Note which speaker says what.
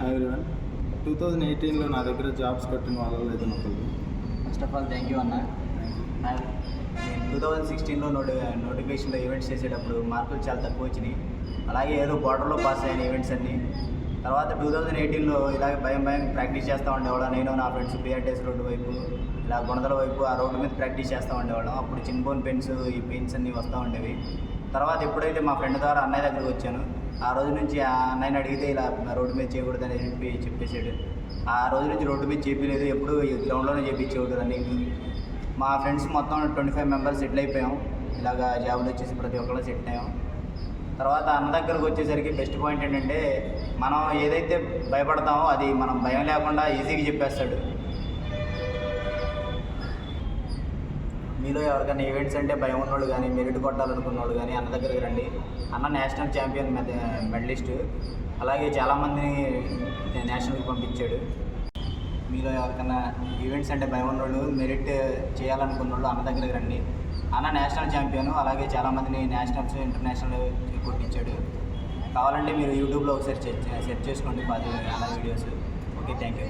Speaker 1: Hi everyone. 2018లో నా దగ్గర jobs కొట్టిన వాళ్ళు లేదు ఒకళ్ళు.
Speaker 2: First of all thank you అన్న. నేను 2016లో నోటిఫికేషన్లో ఈవెంట్స్ చేసేటప్పుడు మార్కులు చాలా తక్కువ వచ్చినాయి. అలాగే ఏదో బార్డర్లో పాస్ అయిన ఈవెంట్స్ అన్నీ. తర్వాత 2018లో ఇలాగే భయం ప్రాక్టీస్ చేస్తూ ఉండేవాళ్ళం. నేను నా ఫ్రెండ్స్ పిఆర్టీఎస్ రోడ్డు వైపు, ఇలా గుణదల వైపు ఆ రోడ్డు మీద ప్రాక్టీస్ చేస్తూ ఉండేవాళ్ళం. అప్పుడు చిన్బోన్ పెన్స్, ఈ పెయిన్స్ అన్నీ వస్తూ ఉండేవి. తర్వాత ఎప్పుడైతే మా ఫ్రెండ్ ద్వారా అన్నయ్య దగ్గరికి వచ్చాను, ఆ రోజు నుంచి ఆ అన్నయ్యని అడిగితే ఇలా రోడ్డు మీద చేయకూడదని చెప్పేసాడు. ఆ రోజు నుంచి రోడ్డు మీద చేపించలేదు, ఎప్పుడు గ్రౌండ్లోనే చేయించేవాడు రన్నింగ్. మా ఫ్రెండ్స్ మొత్తం 25 మెంబర్స్ సెటిల్ అయిపోయాం. ఇలాగా జాబులు వచ్చేసి ప్రతి ఒక్కళ్ళు సెటిల్ అయ్యాం. తర్వాత అన్న దగ్గరకు వచ్చేసరికి బెస్ట్ పాయింట్ ఏంటంటే, మనం ఏదైతే భయపడతామో అది మనం భయం లేకుండా ఈజీగా చెప్పేస్తాడు. మీలో ఎవరికైనా ఈవెంట్స్ అంటే భయం ఉన్నోళ్ళు కానీ, మెరిట్ కొట్టాలనుకున్న వాళ్ళు కానీ అన్న దగ్గరికి రండి. అన్న నేషనల్ ఛాంపియన్ మెడలిస్టు, అలాగే చాలామందిని నేషనల్కి పంపించాడు. మీలో ఎవరికైనా ఈవెంట్స్ అంటే భయం ఉన్నోళ్ళు, మెరిట్ చేయాలనుకున్న వాళ్ళు అన్న దగ్గరికి రండి. అన్న నేషనల్ ఛాంపియన్, అలాగే చాలామందిని నేషనల్స్, ఇంటర్నేషనల్ కొట్టించాడు. కావాలంటే మీరు యూట్యూబ్లో ఒకసారి సెర్చ్ చేసుకోండి అన్న వీడియోస్. Okay, thank you.